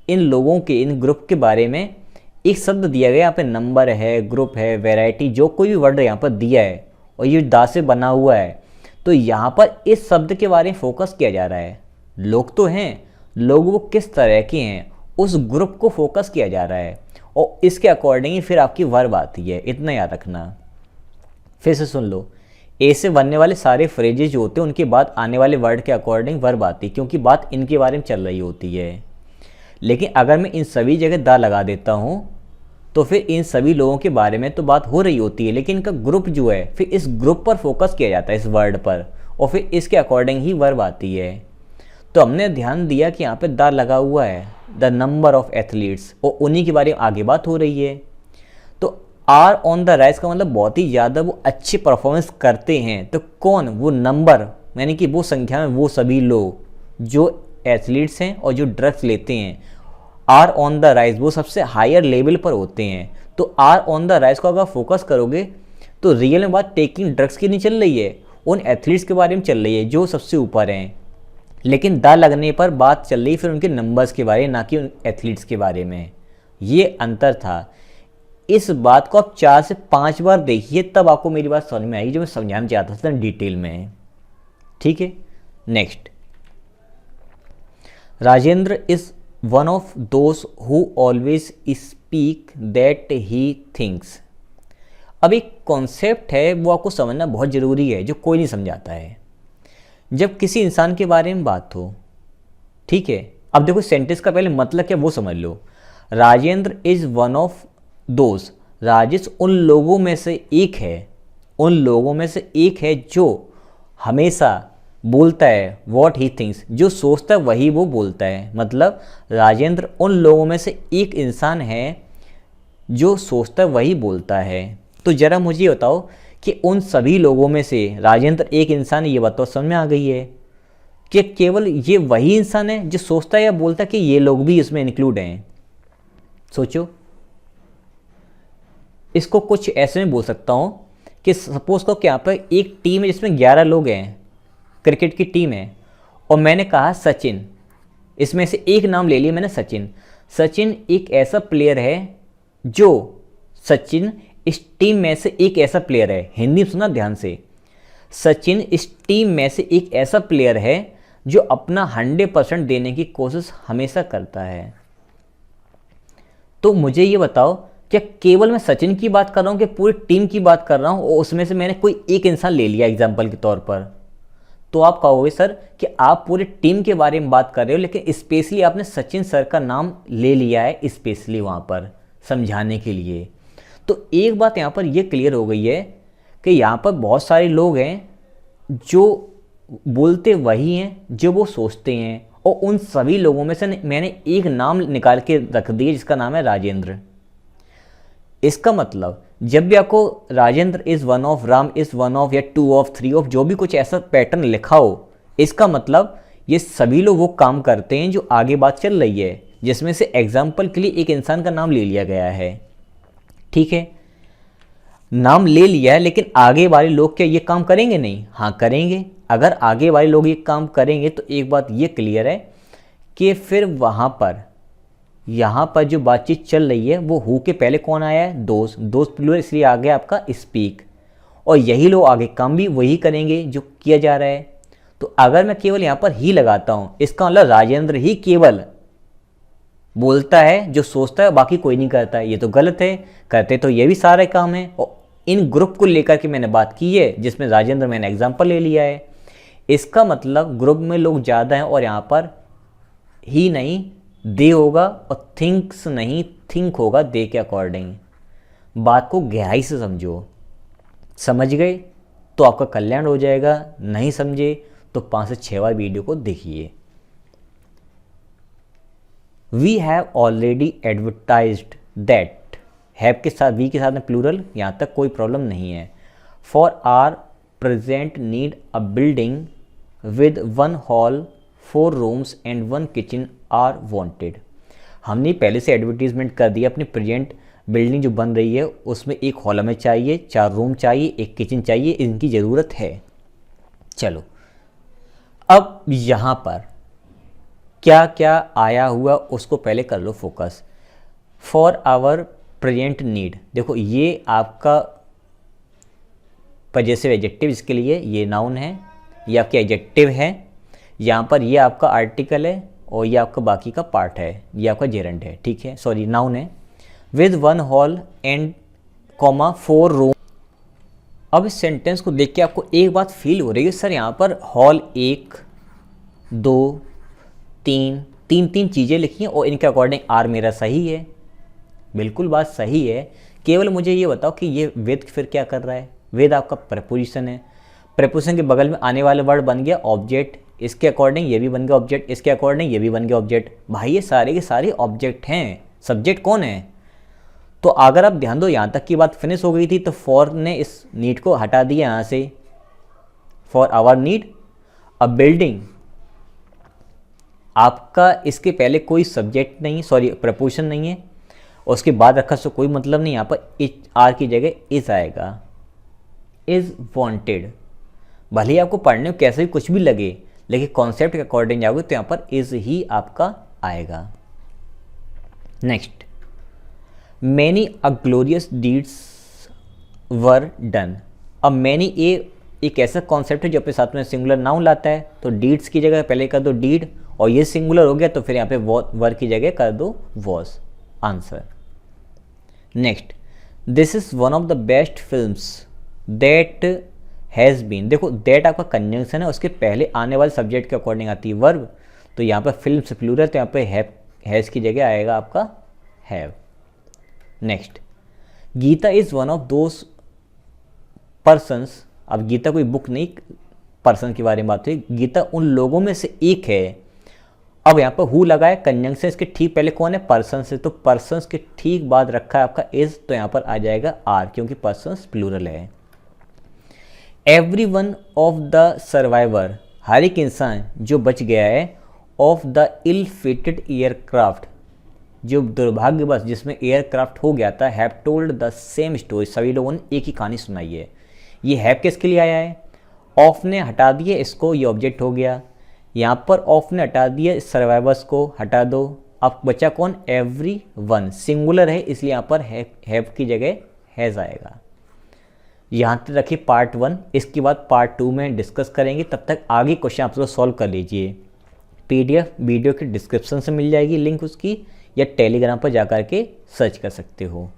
इन लोगों के, इन ग्रुप के बारे में एक शब्द दिया गया, यहाँ पे नंबर है, ग्रुप है, वैरायटी, जो कोई भी वर्ड यहाँ पर दिया है और ये दा से बना हुआ है, तो यहाँ पर इस शब्द के बारे में फोकस किया जा रहा है। लोग तो हैं, लोग वो किस तरह के हैं उस ग्रुप को फोकस किया जा रहा है और इसके अकॉर्डिंग ही फिर आपकी वर्ब आती है, इतना याद रखना। फिर से सुन लो, ए से बनने वाले सारे फ्रेजेज जो होते हैं उनके बाद आने वाले वर्ड के अकॉर्डिंग वर्ब आती है, क्योंकि बात इनके बारे में चल रही होती है। लेकिन अगर मैं इन सभी जगह दा लगा देता हूँ तो फिर इन सभी लोगों के बारे में तो बात हो रही होती है, लेकिन इनका ग्रुप जो है फिर इस ग्रुप पर फोकस किया जाता है, इस वर्ड पर, और फिर इसके अकॉर्डिंग ही वर्ब आती है। तो हमने ध्यान दिया कि यहाँ पे दा लगा हुआ है, द नंबर ऑफ एथलीट्स, और उन्हीं के बारे में आगे बात हो रही है। तो आर ऑन द राइज का मतलब बहुत ही ज़्यादा वो अच्छी परफॉर्मेंस करते हैं। तो कौन? वो नंबर, यानी कि वो संख्या में वो सभी लोग जो एथलीट्स हैं और जो ड्रग्स लेते हैं, आर ऑन द राइज, वो सबसे हायर लेवल पर होते हैं। तो आर ऑन द राइज को अगर फोकस करोगे तो रियल में बात टेकिंग ड्रग्स की नहीं चल रही है, उन एथलीट्स के बारे में चल रही है जो सबसे ऊपर हैं। लेकिन दा लगने पर बात चल रही फिर उनके नंबर्स के बारे में, ना कि उन एथलीट्स के बारे में। ये अंतर था। इस बात को आप 4 से 5 बार देखिए, तब आपको मेरी बात समझ में आएगी जो मैं समझाना चाहता था डिटेल में। ठीक है, next, Rajendra is one of those who always speak that he thinks. अब एक कॉन्सेप्ट है वो आपको समझना बहुत ज़रूरी है, जो कोई नहीं समझाता है। जब किसी इंसान के बारे में बात हो, ठीक है, अब देखो सेंटेंस का पहले मतलब क्या वो समझ लो। Rajendra is one of those, Rajesh उन लोगों में से एक है, उन लोगों में से एक है जो हमेशा बोलता है वॉट ही थिंक्स, जो सोचता है वही वो बोलता है। मतलब राजेंद्र उन लोगों में से एक इंसान है जो सोचता है वही बोलता है। तो ज़रा मुझे बताओ कि उन सभी लोगों में से राजेंद्र एक इंसान है, ये बात तो समझ में आ गई है कि केवल ये वही इंसान है जो सोचता है या बोलता है, कि ये लोग भी इसमें इंक्लूड हैं। सोचो, इसको कुछ ऐसे में बोल सकता हूँ कि सपोज को कि यहाँ पर एक टीम है जिसमें 11 लोग हैं, क्रिकेट की टीम है, और मैंने कहा सचिन, इसमें से एक नाम ले लिया मैंने, सचिन। सचिन एक ऐसा प्लेयर है जो, सचिन इस टीम में से एक ऐसा प्लेयर है, हिंदी में सुना ध्यान से, सचिन इस टीम में से एक ऐसा प्लेयर है जो अपना 100% देने की कोशिश हमेशा करता है। तो मुझे ये बताओ, क्या केवल मैं सचिन की बात कर रहा हूँ कि पूरी टीम की बात कर रहा हूँ और उसमें से मैंने कोई एक इंसान ले लिया एग्जाम्पल के तौर पर? तो आप कहोगे सर कि आप पूरी टीम के बारे में बात कर रहे हो, लेकिन स्पेशली आपने सचिन सर का नाम ले लिया है स्पेशली वहाँ पर समझाने के लिए। तो एक बात यहाँ पर ये क्लियर हो गई है कि यहाँ पर बहुत सारे लोग हैं जो बोलते वही हैं जो वो सोचते हैं, और उन सभी लोगों में से मैंने एक नाम निकाल के रख दिया जिसका नाम है राजेंद्र। इसका मतलब जब भी आपको Rajendra is one of, Ram is one of, या 2 ऑफ, 3 ऑफ, जो भी कुछ ऐसा पैटर्न लिखा हो, इसका मतलब ये सभी लोग वो काम करते हैं जो आगे बात चल रही है, जिसमें से एग्जाम्पल के लिए एक इंसान का नाम ले लिया गया है। ठीक है, नाम ले लिया है, लेकिन आगे वाले लोग क्या ये काम करेंगे? नहीं, हाँ करेंगे। अगर आगे वाले लोग ये काम करेंगे तो एक बात ये क्लियर है कि फिर वहाँ पर, यहाँ पर जो बातचीत चल रही है वो हु के पहले कौन आया है? दोस्त। दोस्त प्लूरल, इसलिए आ गया आपका स्पीक, और यही लोग आगे काम भी वही करेंगे जो किया जा रहा है। तो अगर मैं केवल यहाँ पर ही लगाता हूँ, इसका मतलब राजेंद्र ही केवल बोलता है, जो सोचता है बाकी कोई नहीं करता है। ये तो गलत है, करते तो ये भी सारे काम है। और इन ग्रुप को लेकर के मैंने बात की है जिसमें राजेंद्र मैंने एग्जाम्पल ले लिया है। इसका मतलब ग्रुप में लोग ज़्यादा हैं, और यहाँ पर ही नहीं दे होगा, और थिंक्स नहीं थिंक होगा दे के अकॉर्डिंग। बात को गहराई से समझो, समझ गए तो आपका कल्याण हो जाएगा, नहीं समझे तो 5 से 6 बार वीडियो को देखिए। We have already advertised that, have के साथ वी के साथ में प्लूरल, यहाँ तक कोई प्रॉब्लम नहीं है। For our present need a building with 1 hall 4 rooms and 1 kitchen are wanted. हमने पहले से एडवर्टीजमेंट कर दिया अपनी प्रेजेंट बिल्डिंग जो बन रही है उसमें 1 हॉल हमें चाहिए, 4 रूम चाहिए, 1 किचन चाहिए, इनकी ज़रूरत है। चलो अब यहाँ पर क्या क्या आया हुआ उसको पहले कर लो focus. For our present need, देखो ये आपका पजेसिव एडजेक्टिव, इसके लिए ये नाउन है, ये आपके एडजेक्टिव है, यहाँ पर ये आपका आर्टिकल है और ये आपका बाकी का पार्ट है, ये आपका जेरेंड है, ठीक है, सॉरी नाउन है। With 1 hall and 4 room. अब इस सेंटेंस को देख के आपको एक बात फील हो रही है, सर यहाँ पर हॉल 1 2 3 चीज़ें लिखी हैं और इनके अकॉर्डिंग आर मेरा सही है। बिल्कुल बात सही है, केवल मुझे ये बताओ कि ये विद फिर क्या कर रहा है। विद आपका प्रपोजिशन है, प्रपोजिशन के बगल में आने वाला वर्ड बन गया ऑब्जेक्ट, इसके अकॉर्डिंग ये भी बन गया ऑब्जेक्ट, इसके अकॉर्डिंग ये भी बन गया ऑब्जेक्ट। भाई ये सारे के सारे ऑब्जेक्ट हैं, सब्जेक्ट कौन है। तो अगर आप ध्यान दो यहाँ तक की बात फिनिश हो गई थी, तो फॉर ने इस नीड को हटा दिया यहाँ से। For our need a building, आपका इसके पहले कोई सब्जेक्ट नहीं, सॉरी प्रपोजिशन नहीं है, और उसके बाद रखा सो कोई मतलब नहीं, यहाँ पर आर की जगह इज आएगा, इज वांटेड। भले ही आपको पढ़ने में कैसे भी कुछ भी लगे, लेकिन कॉन्सेप्ट के अकॉर्डिंग जाओगे तो यहाँ पर इज ही आपका आएगा। Next, many a glorious deeds were done. अब मैनी एक ऐसा कॉन्सेप्ट है जो अपने साथ में सिंगुलर नाउन लाता है, तो डीड्स की जगह पहले कर दो डीड, और ये सिंगुलर हो गया तो फिर यहाँ पे वर की जगह कर दो was, answer. Next, this is one of the best films that has been. देखो दैट आपका कंजंक्शन है, उसके पहले आने वाले सब्जेक्ट के अकॉर्डिंग आती है वर्ब, तो यहाँ पर फिल्म से प्लूरल, तो यहाँ पे हैज़ की जगह आएगा आपका have. Next, Gita is one of those persons. अब गीता कोई बुक नहीं, पर्सन के बारे में बात हुई, गीता उन लोगों में से एक है। अब यहाँ पर हु लगा है कंजंक्शन, इसके ठीक पहले कौन है, पर्सन से, तो पर्सन्स के ठीक बाद रखा है आपका इज, तो यहाँ पर आ जाएगा आर, क्योंकि पर्सन्स प्लूरल है। Every one of the survivor, हर एक इंसान जो बच गया है, of the ill fitted aircraft, जो दुर्भाग्यवश जिसमें एयरक्राफ्ट हो गया था, have told the same story, सभी लोगों ने एक ही कहानी सुनाई है। ये हैव किसके लिए आया है, ऑफ ने हटा दिया इसको, ये ऑब्जेक्ट हो गया, यहाँ पर ऑफ ने हटा दिया, सर्वाइवर्स को हटा दो, अब बचा कौन, एवरी वन, सिंगुलर है इसलिए यहाँ पर हैव की जगह हैज़ आएगा। यहाँ तक रखिए पार्ट 1, इसके बाद पार्ट 2 में डिस्कस करेंगे। तब तक आगे क्वेश्चन आप लोग सॉल्व कर लीजिए। PDF वीडियो के डिस्क्रिप्शन से मिल जाएगी लिंक उसकी, या टेलीग्राम पर जा कर के सर्च कर सकते हो।